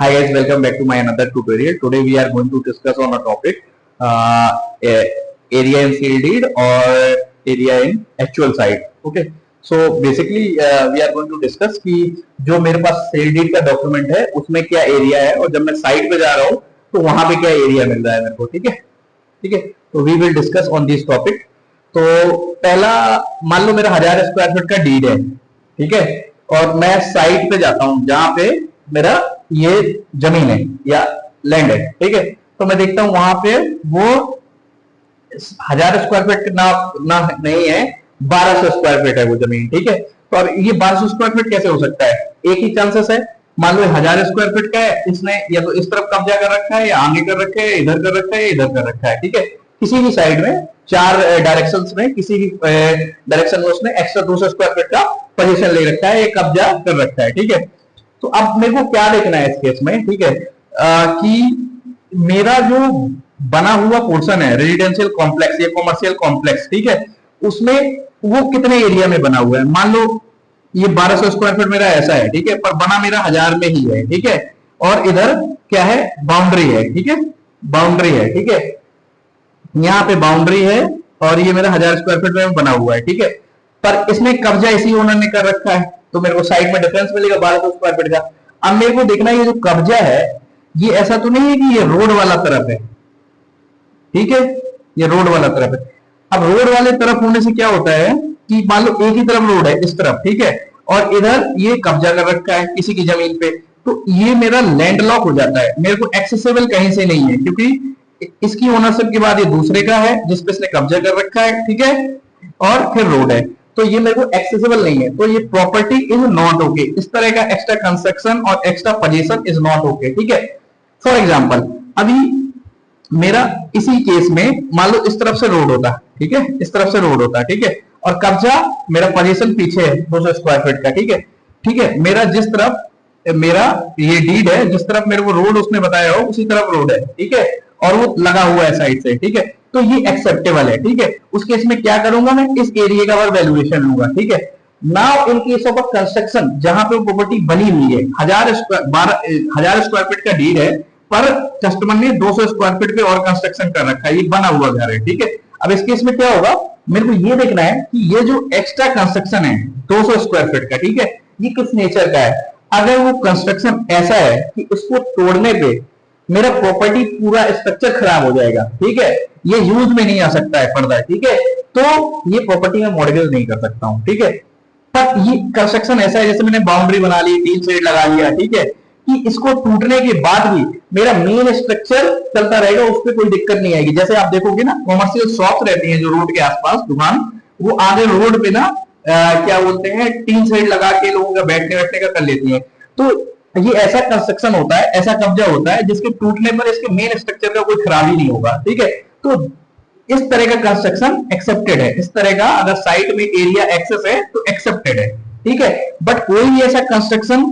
Hi guys, welcome back to my another tutorial. Today we are going to discuss on a topic area in sale deed or area in actual site. Okay, so basically we are going to discuss कि जो मेरे पास sale deed का document है उसमें क्या area है और जब मैं साइट पे जा रहा हूँ तो वहां पे क्या एरिया मिल रहा है मेरे को. ठीक है, ठीक है. तो we will discuss on this topic. तो पहला, मान लो मेरा 1000 स्क्वायर फीट का डीड है, ठीक है, और मैं साइट पे जाता हूँ जहां पे मेरा ये जमीन है या लैंड है. ठीक है, तो मैं देखता हूं वहां पे वो 1000 स्क्वायर फीट ना नहीं है, 1200 स्क्वायर फीट है वो जमीन. ठीक है, तो अब ये 1200 स्क्वायर फीट कैसे हो सकता है? एक ही चांसेस है. मान लो 1000 स्क्वायर फीट का है, इसने या तो इस तरफ कब्जा कर रखा है या आगे कर रखा है, इधर कर रखा है, इधर कर रखा है. ठीक है, किसी भी साइड में 4 डायरेक्शंस में किसी भी डायरेक्शन में उसने एक्स्ट्रा 200 स्क्वायर फीट का पोजीशन ले रखा है, ये कब्जा कर रखा है. ठीक है, तो अब मेरे को क्या देखना है इस केस में? ठीक है, कि मेरा जो बना हुआ पोर्शन है रेजिडेंशियल कॉम्प्लेक्स या कॉमर्शियल कॉम्प्लेक्स, ठीक है, उसमें वो कितने एरिया में बना हुआ है. मान लो ये 1200 स्क्वायर फीट मेरा ऐसा है, ठीक है, पर बना मेरा 1000 में ही है. ठीक है, और इधर क्या है? बाउंड्री है. ठीक है, बाउंड्री है. ठीक है, यहाँ पे बाउंड्री है और ये मेरा 1000 स्क्वायर फीट में बना हुआ है. ठीक है, पर इसमें कब्जा इसी ओनर ने कर रखा है, तो मेरे को साइड में डिफरेंस मिलेगा 1200 स्क्वायर फीट का. अब मेरे को देखना है ये जो कब्जा है ये ऐसा तो नहीं है कि ये रोड वाला तरफ है. ठीक है, ये रोड वाला तरफ है. अब रोड वाले तरफ होने से क्या होता है कि मान लो एक ही तरफ रोड है इस तरफ, ठीक है, और इधर ये कब्जा कर रखा है किसी की जमीन पे, तो ये मेरा लैंड लॉक हो जाता है. मेरे को एक्सेसिबल कहीं से नहीं है क्योंकि इसकी ओनरशिप के बाद ये दूसरे का है जिसपे इसने कब्जा कर रखा है. ठीक है, और फिर रोड है, तो ये मेरे को एक्सेसिबल नहीं है, तो ये प्रॉपर्टी इज नॉट ओके. इस तरह का एक्स्ट्रा कंस्ट्रक्शन और extra position is not okay. ठीक है, फॉर एग्जांपल अभी मेरा इसी केस में मान लो इस तरफ से रोड होता है, ठीक है, इस तरफ से रोड होता है, ठीक है, और कब्जा मेरा पोजीशन पीछे है 200 स्क्वायर फीट का. ठीक है, ठीक है, मेरा जिस तरफ मेरा ये डीड है, जिस तरफ मेरे को रोड उसने बताया हो उसी तरफ रोड है. ठीक है, और वो लगा हुआ है साइड से. ठीक है, तो ये एक्सेप्टेबल है. ठीक है, उस केस में क्या करूंगा मैं? इस एरिया का वैल्यूएशन लूंगा. ठीक है, now in case of construction जहां पे प्रॉपर्टी बनी हुई है 1000 स्क्वायर फीट का डीड है, पर कस्टमर ने 200 स्क्वायर फीट पे और कंस्ट्रक्शन कर रखा है, ये बना हुआ घर है. ठीक है, अब इस केस में क्या होगा? मेरे को ये देखना है कि ये जो एक्स्ट्रा कंस्ट्रक्शन है 200 स्क्वायर फीट का, ठीक है, ये किस नेचर का है. अगर वो कंस्ट्रक्शन ऐसा है कि उसको तोड़ने पे मेरा प्रॉपर्टी पूरा स्ट्रक्चर खराब हो जाएगा, ठीक है, ये यूज में नहीं आ सकता है फर्दर, ठीक है, तो ये प्रॉपर्टी में मॉडगेज नहीं कर सकता हूं. ठीक है, पर ये कंस्ट्रक्शन ऐसा है जैसे मैंने बाउंड्री बना ली, 3 शेड लगा लिया, ठीक है, कि इसको टूटने के बाद भी मेरा मेन स्ट्रक्चर चलता रहेगा, उस पर कोई दिक्कत नहीं आएगी. जैसे आप देखोगे ना कॉमर्शियल शॉप्स रहती हैं जो रोड के आसपास दुकान, वो आगे रोड पे ना क्या बोलते हैं, 3 शेड लगा के लोगों का बैठने बैठने का कर लेती है. तो ये ऐसा कंस्ट्रक्शन होता है, ऐसा कब्जा होता है जिसके टूटने पर इसके मेन स्ट्रक्चर का कोई खराबी नहीं होगा. ठीक है, तो इस तरह का कंस्ट्रक्शन एक्सेप्टेड है. इस तरह का अगर साइट में एरिया एक्सेस है तो एक्सेप्टेड है. ठीक है, बट कोई भी ऐसा कंस्ट्रक्शन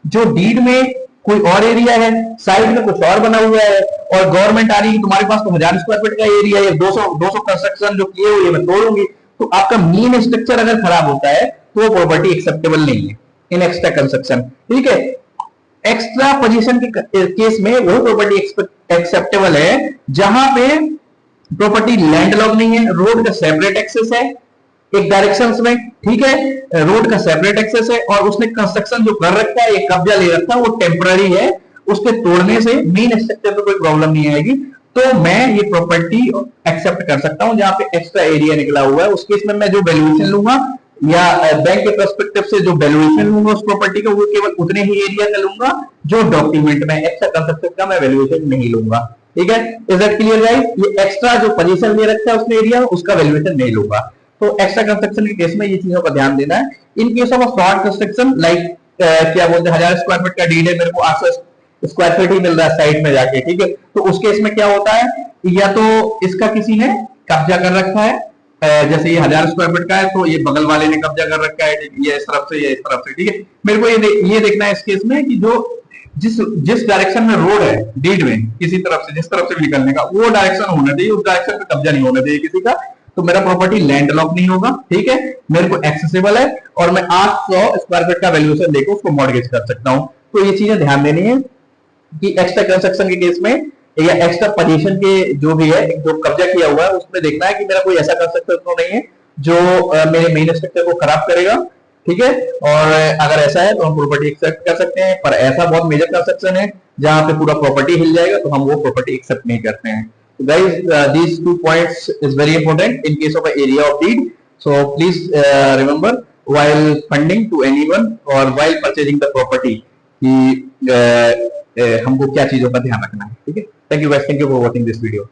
जो डीड में कोई और एरिया है, साइड में कुछ और बना हुआ है, और गवर्नमेंट आ रही है तुम्हारे पास तो 1000 स्क्वायर फीट का एरिया है, 200 कंस्ट्रक्शन जो किए हुए मैं तोड़ूंगी, तो आपका मेन स्ट्रक्चर अगर खराब होता है तो वो प्रॉपर्टी एक्सेप्टेबल नहीं है इन एक्स्ट्रा कंस्ट्रक्शन. ठीक है, एक्स्ट्रा पोजीशन के केस में वो प्रॉपर्टी एक्सेप्टेबल है जहां पे प्रॉपर्टी लैंडलॉक नहीं है, रोड का सेपरेट एक्सेस है एक डायरेक्शन में. ठीक है, रोड का सेपरेट एक्सेस है और उसने कंस्ट्रक्शन जो कर रखा है, ये कब्जा ले रखा है, वो टेम्पररी है, उसके तोड़ने से मेन स्ट्रक्चर पे कोई प्रॉब्लम नहीं आएगी, तो मैं ये प्रॉपर्टी एक्सेप्ट कर सकता हूं जहां पे एक्स्ट्रा एरिया निकला हुआ है. उस केस में मैं जो वैल्यूएशन लूंगा या बैंक के पर्सपेक्टिव से जो वैल्यूएशन लूंगा उस प्रॉपर्टी का, वो केवल उतने ही एरिया का लूंगा जो डॉक्यूमेंट में, एक्स्ट्रा कंस्ट्रक्शन का मैं वैल्यूएशन नहीं लूंगा. ठीक है, इज दैट क्लियर गाइस? ये एक्स्ट्रा जो पोजीशन ले रखा है उसने एरिया, उसका वैल्यूएशन नहीं लूंगा. तो एक्स्ट्रा कंस्ट्रक्शन के केस में ये चीजों का ध्यान देना है. In case of short construction like क्या बोलते हैं 1000 स्क्वायर फीट का डीड है, मेरे को 800 स्क्वायर फीट ही मिल रहा है साइड में जाके, ठीक है, तो उस केस में क्या होता है, या तो इसका किसी ने कब्जा कर रखा है, जैसे ये 1000 स्क्वायर फीट का है तो ये बगल वाले ने कब्जा कर रखा है, ये इस तरफ से, ये इस तरफ से. ठीक है, मेरे को ये देखना है इस केस में कि जो जिस डायरेक्शन में रोड है डीड में, किसी तरफ से, जिस तरफ से भी निकलने का, वो डायरेक्शन होना चाहिए, उस डायरेक्शन पे कब्जा नहीं होना चाहिए किसी का, तो मेरा प्रॉपर्टी लैंड लॉक नहीं होगा. ठीक है, मेरे को एक्सेसिबल है और मैं 800 स्क्वायर फीट का वैल्यूएशन लेकर उसको मॉडगेज कर सकता हूं. तो ये चीजें ध्यान देनी है. कि एक्स्ट्रा कंस्ट्रक्शन के केस में या एक्स्ट्रा पोजीशन के जो भी है, जो कब्जा किया हुआ है, उसमें देखना है कि मेरा कोई ऐसा कंस्ट्रक्शन तो नहीं है जो मेरे मेन स्ट्रक्चर को खराब करेगा। ठीक है, और अगर ऐसा है तो हम प्रॉपर्टी एक्सेप्ट कर सकते हैं, पर ऐसा बहुत मेजर कंस्ट्रक्शन है जहां पे पूरा प्रॉपर्टी हिल जाएगा तो हम वो प्रॉपर्टी एक्सेप्ट नहीं करते हैं। So guys, these 2 points is very important in case of an area of deed. So please remember while funding to anyone or while purchasing the property कि हमको क्या चीजों का ध्यान रखना है। ठीक है, thank you guys, thank you for watching this video.